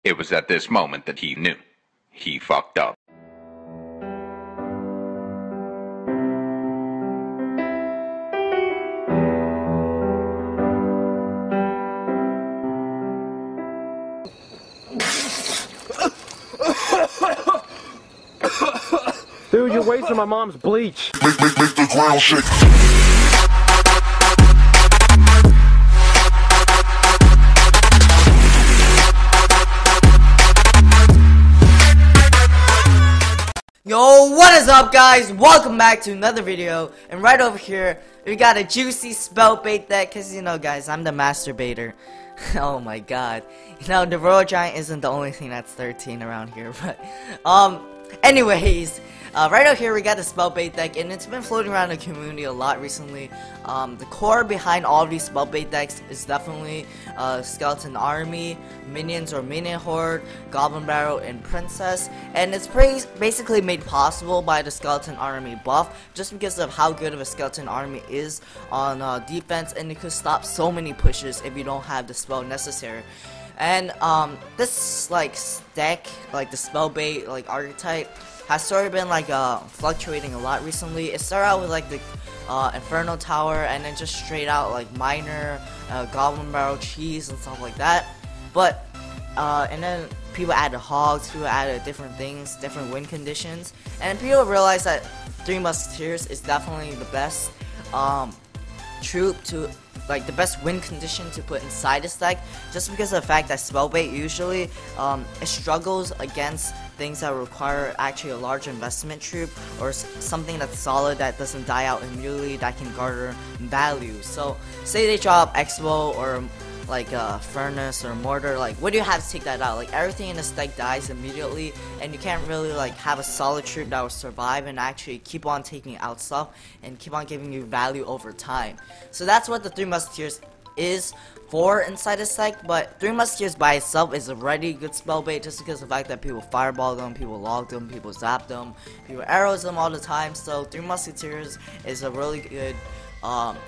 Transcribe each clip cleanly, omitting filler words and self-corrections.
It was at this moment that he knew. He fucked up. Dude, you're wasting my mom's bleach. Make the ground shake. Yo, what is up, guys? Welcome back to another video. And right over here, we got a juicy spell bait deck. Cause you know, guys, I'm the master baiter. Oh my god. You know, the Royal Giant isn't the only thing that's 13 around here, but anyways, right out here we got the spell bait deck, and it's been floating around the community a lot recently. The core behind all of these spell bait decks is definitely Skeleton Army, Minions or Minion Horde, Goblin Barrel, and Princess, and it's basically made possible by the Skeleton Army buff, just because of how good of a Skeleton Army is on defense, and it could stop so many pushes if you don't have the spell necessary. And this deck, like the spell bait archetype, has sort of been fluctuating a lot recently. It started out with the Inferno Tower, and then just straight out Miner, Goblin Barrel, Cheese, and stuff like that. But and then people added hogs, people added different things, different win conditions, and people realized that Three Musketeers is definitely the best troop to the best win condition to put inside this deck, just because of the fact that spellbait usually it struggles against things that require actually a large investment troop, or something that's solid that doesn't die out immediately, that can garner value. So say they drop Expo or Furnace or Mortar, what do you have to take that out? Everything in this deck dies immediately, and you can't really have a solid troop that will survive and actually keep on taking out stuff and keep on giving you value over time. So that's what the Three Musketeers is for inside this deck. But Three Musketeers by itself is already good spell bait, just because of the fact that people fireball them, people log them, people zap them, people arrows them all the time. So Three Musketeers is a really good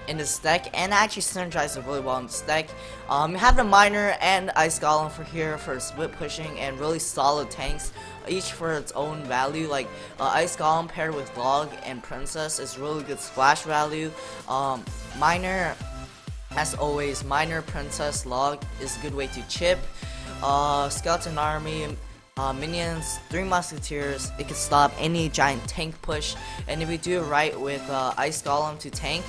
in this deck, and actually synergizes really well in this deck. You have the Miner and Ice Golem for here for split pushing and really solid tanks, each for its own value. Ice Golem paired with Log and Princess is really good splash value. Miner, as always, Miner, Princess, Log is a good way to chip. Skeleton Army, Minions, Three Musketeers, it can stop any giant tank push, and if you do it right with Ice Golem to tank,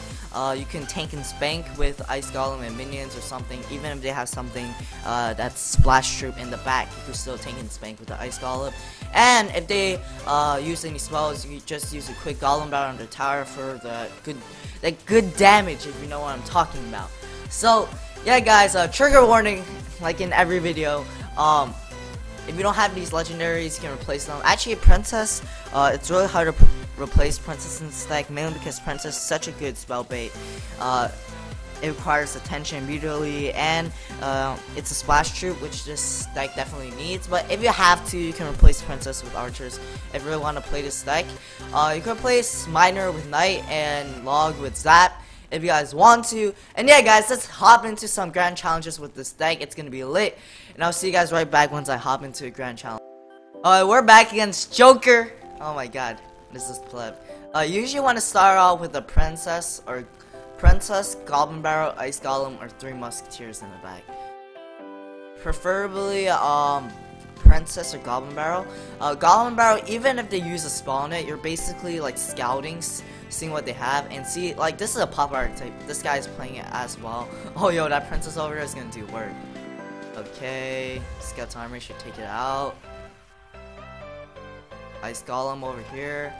you can tank and spank with Ice Golem and Minions or something. Even if they have something that's Splash Troop in the back, you can still tank and spank with the Ice Golem. And if they use any spells, you just use a quick Golem Barrel on the tower for the good damage, if you know what I'm talking about. So yeah, guys, trigger warning, like in every video. If you don't have these legendaries, you can replace them. Actually, Princess, it's really hard to replace Princess in this deck, mainly because Princess is such a good spell bait. It requires attention immediately, and it's a splash troop, which this deck definitely needs. But if you have to, you can replace Princess with archers if you really want to play this deck. You can replace Miner with Knight and Log with Zap if you guys want to. And yeah, guys, let's hop into some grand challenges with this deck. It's gonna be lit, and I'll see you guys right back once I hop into a grand challenge. Alright, we're back against Joker. Oh my god, this is pleb. You usually want to start off with a Princess, Goblin Barrel, Ice Golem, or Three Musketeers in the back. Preferably Princess or Goblin Barrel. Goblin Barrel, even if they use a spell on it, you're basically scouting, seeing what they have, and see, this is a pop archetype. This guy's playing it as well. Oh yo, that Princess over there is gonna do work. Okay, Skeleton Army should take it out. Ice Golem over here.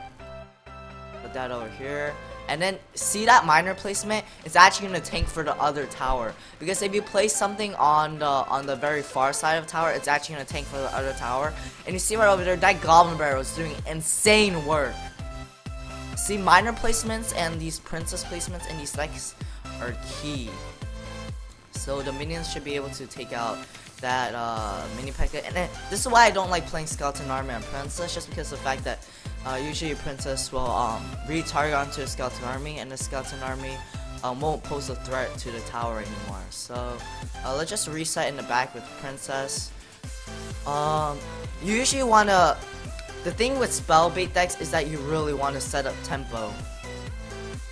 Put that over here. And then see that Miner placement? It's actually gonna tank for the other tower, because if you place something on the very far side of the tower, it's actually gonna tank for the other tower. And you see right over there, that Goblin Barrel is doing insane work. See, Miner placements and these Princess placements in these decks are key. So the minions should be able to take out that mini P.E.K.K.A. And then, this is why I don't like playing Skeleton Army and Princess, just because of the fact that usually a Princess will re-target onto a Skeleton Army, and the Skeleton Army won't pose a threat to the tower anymore. So let's just reset in the back with Princess. You usually wanna. The thing with spell bait decks is that you really want to set up tempo.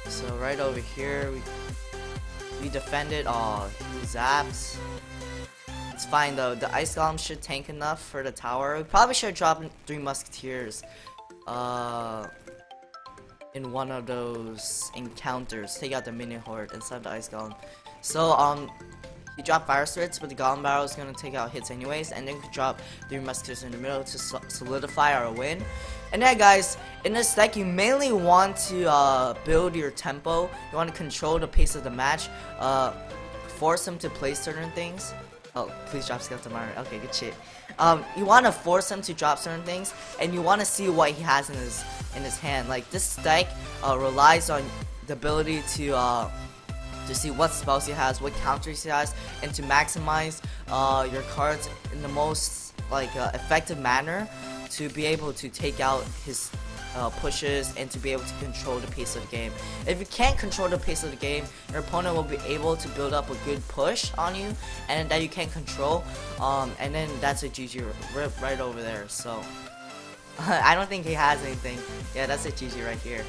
So right over here, we defended. Oh, he zaps. It's fine though. The ice golem should tank enough for the tower. We probably should drop 3 musketeers. In one of those encounters, take out the minion horde instead of the ice golem. So he dropped fire spirits, but the golem barrel is gonna take out hits anyways, and then we could drop 3 musketeers in the middle to solidify our win. And yeah, guys, in this deck, you mainly want to build your tempo. You want to control the pace of the match. Force him to play certain things. Oh, please drop skeleton miner. Okay, good shit. You want to force him to drop certain things, and you want to see what he has in his hand. Like this deck relies on the ability to see what spells he has, what counters he has, and to maximize your cards in the most effective manner to be able to take out his pushes and to be able to control the pace of the game. If you can't control the pace of the game, your opponent will be able to build up a good push on you, and that you can't control, and then that's a GG right over there. So I don't think he has anything. Yeah, that's a GG right here.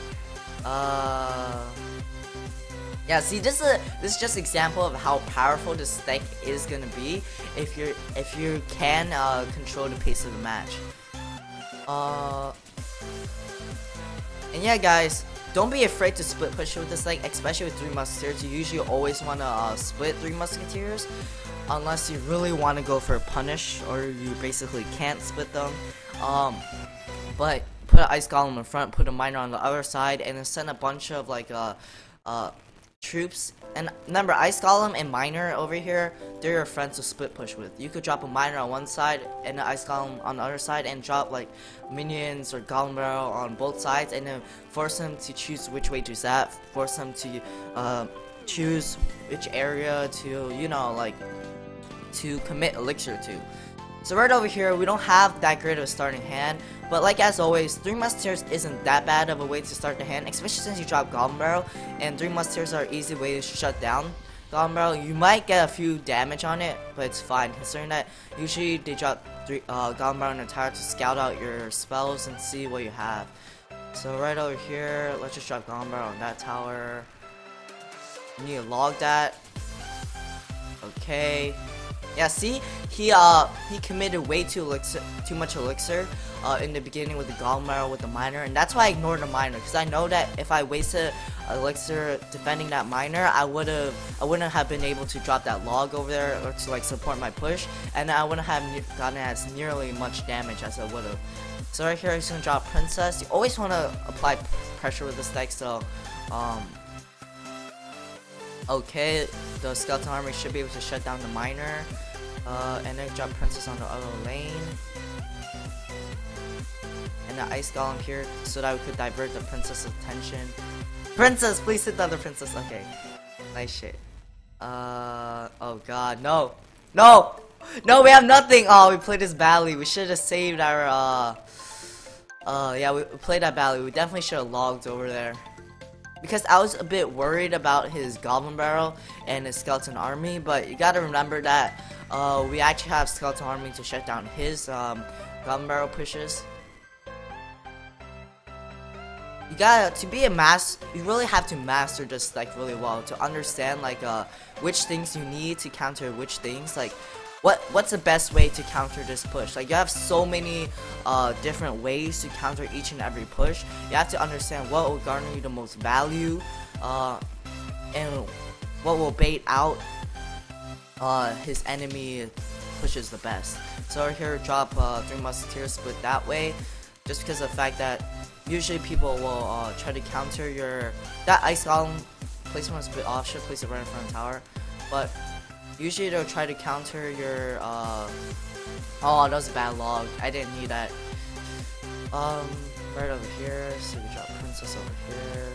Yeah, see, this is just an example of how powerful this deck is gonna be if you can control the pace of the match. And yeah, guys, don't be afraid to split push with this deck, especially with 3 musketeers. You usually always wanna split 3 musketeers, unless you really want to go for a punish, or you basically can't split them. But put an ice golem in front, put a miner on the other side, and then send a bunch of troops. And remember, ice golem and miner over here, they're your friends to split push with. You could drop a miner on one side and an ice golem on the other side, and drop like minions or golem barrel on both sides, and then force them to choose which way to zap, force them to choose which area to, you know, like to commit elixir to. So right over here, we don't have that great of a starting hand, but like as always, 3 musketeers isn't that bad of a way to start the hand, especially since you drop golem barrel, and 3 musketeers are an easy way to shut down golem barrel. You might get a few damage on it, but it's fine, considering that usually they drop golem barrel in the tower to scout out your spells and see what you have. So right over here, let's just drop golem barrel on that tower. You need to log that. Okay. Yeah, see, he committed way too much elixir in the beginning with the golem barrel with the miner, and that's why I ignored the miner, because I know that if I wasted elixir defending that miner, I wouldn't have been able to drop that log over there or to like support my push, and I wouldn't have gotten as nearly much damage as I would have. So right here, he's gonna drop princess. You always want to apply pressure with this deck, so okay, the skeleton army should be able to shut down the miner, and then drop princess on the other lane, and the ice golem here so that we could divert the princess' attention. Princess, please hit the other princess. Okay, nice shit. Oh god, no, we have nothing. Oh, we played this badly. We should have saved our yeah, we played that badly. We definitely should have logged over there, because I was a bit worried about his goblin barrel and his skeleton army, but you gotta remember that we actually have skeleton army to shut down his goblin barrel pushes. You gotta, to be a you really have to master this deck really well to understand like which things you need to counter which things, like what's the best way to counter this push. Like you have so many different ways to counter each and every push. You have to understand what will garner you the most value, and what will bait out his enemy pushes the best. So right here, drop 3 musketeers split that way, just because of the fact that usually people will try to counter that ice golem placement split off, should place it right in front of the tower, but usually they'll try to counter your oh, that was a bad log. I didn't need that. Right over here, so we drop princess over here.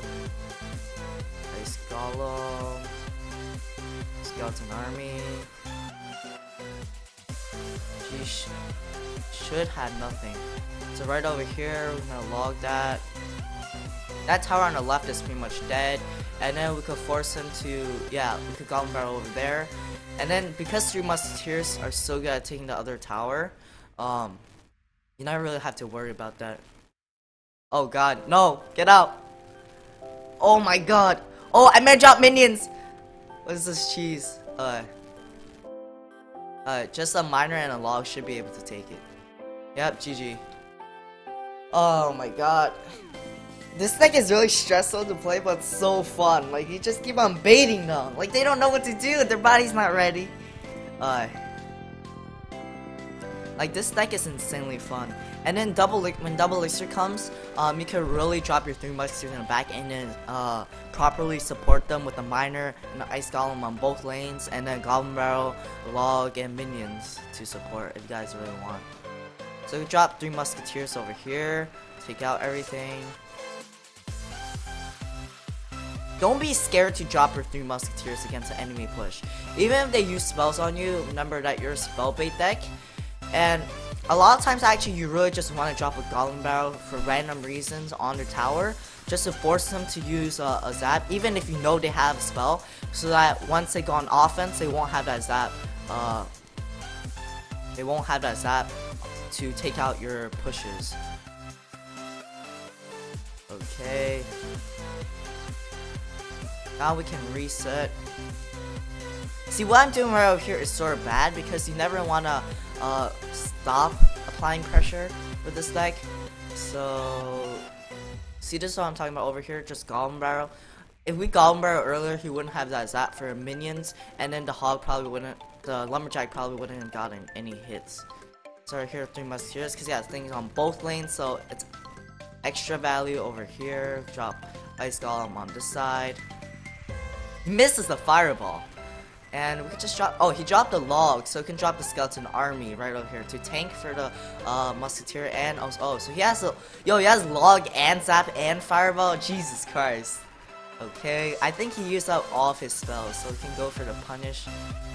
Ice golem. Skeleton army. She should have nothing. So right over here, we're gonna log that. That tower on the left is pretty much dead, and then we could force him to, yeah, we could golem barrel over there. And then because 3 musketeers are so good at taking the other tower, you never really have to worry about that. Oh god, no, get out. Oh my god. Oh, I meant drop minions. What is this cheese? Just a miner and a log should be able to take it. Yep, GG. Oh my god. This deck is really stressful to play, but it's so fun. Like, you just keep on baiting them. Like, they don't know what to do. Their body's not ready. Like, this deck is insanely fun. And then when double elixir comes, you can really drop your 3 musketeers in the back and then properly support them with a miner and an ice golem on both lanes, and then goblin barrel, log, and minions to support if you guys really want. So we drop 3 musketeers over here, take out everything. Don't be scared to drop your 3 musketeers against an enemy push. Even if they use spells on you, remember that you're a spell bait deck. And a lot of times actually you really just want to drop a goblin barrel for random reasons on their tower, just to force them to use a zap, even if you know they have a spell, so that once they go on offense they won't have that zap. They won't have that zap to take out your pushes. Okay. Now we can reset. See, what I'm doing right over here is sort of bad because you never want to stop applying pressure with this deck. So, see, this is what I'm talking about over here, just goblin barrel. If we goblin barrel earlier, he wouldn't have that zap for minions, and then the hog probably wouldn't, the lumberjack probably wouldn't have gotten any hits. So right here, 3 musketeers, because he has things on both lanes, so it's extra value over here. Drop ice golem on this side. He misses the fireball. And we could just drop, oh, he dropped the log, so we can drop the skeleton army right over here to tank for the musketeer. And oh, so he has he has log and zap and fireball. Jesus Christ. Okay, I think he used up all of his spells, so we can go for the punish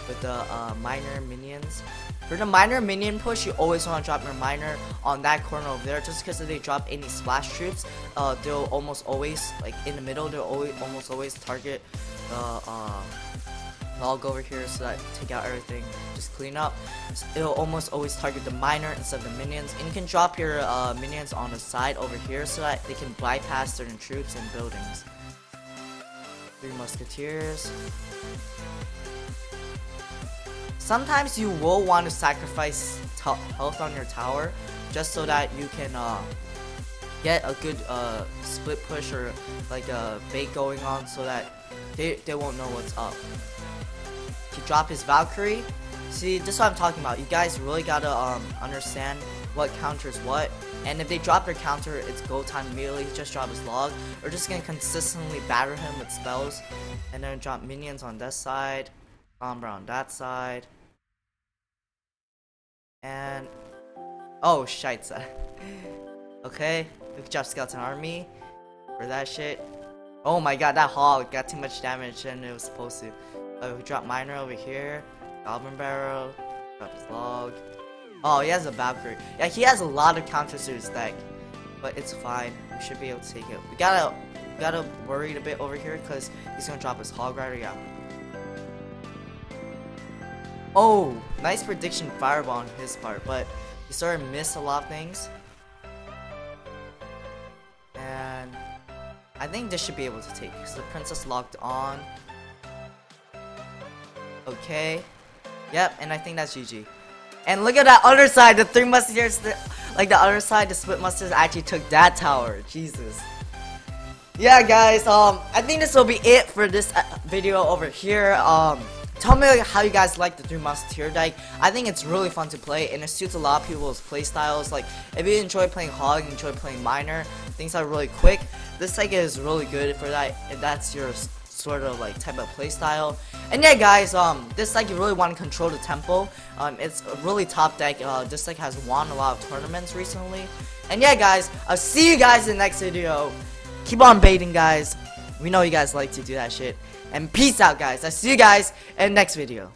with the minor minions. For the minor minion push, you always want to drop your miner on that corner over there, just because if they drop any splash troops, they'll almost always, like in the middle, they'll almost always target the log over here, so that take out everything, just clean up. It'll almost always target the miner instead of the minions, and you can drop your minions on the side over here so that they can bypass certain troops and buildings. 3 musketeers. Sometimes you will want to sacrifice health on your tower just so that you can get a good split push or like a bait going on, so that they won't know what's up. To drop his Valkyrie, see, this is what I'm talking about. You guys really gotta understand what counters what, and if they drop their counter, it's go time immediately. Just drop his log. We're just gonna consistently batter him with spells, and then drop minions on this side, bomber on that side, and oh shite. Okay, we can drop skeleton army for that shit. Oh my god, that hog got too much damage than it was supposed to. We drop miner over here, goblin barrel, drop his log. Oh, he has a Valkyrie. Yeah, he has a lot of counters to his deck, but it's fine. We should be able to take it. We gotta worry a bit over here because he's gonna drop his hog rider. Yeah. Oh, nice prediction fireball on his part, but he sort of missed a lot of things. And I think this should be able to take because the princess locked on. Okay. Yep, and I think that's GG. And look at that other side, the 3 musketeers, like the other side, the split musketeers actually took that tower. Jesus. Yeah, guys, I think this will be it for this video over here. Tell me how you guys like the 3 musketeer deck. I think it's really fun to play, and it suits a lot of people's play styles. Like, if you enjoy playing hog, and enjoy playing miner, things are really quick, this deck is really good for that, if that's your sort of like type of play style. And yeah, guys, this deck you really want to control the tempo. It's a really top deck. This deck has won a lot of tournaments recently. And yeah, guys, I'll see you guys in the next video. Keep on baiting, guys. We know you guys like to do that shit. And peace out, guys. I'll see you guys in the next video.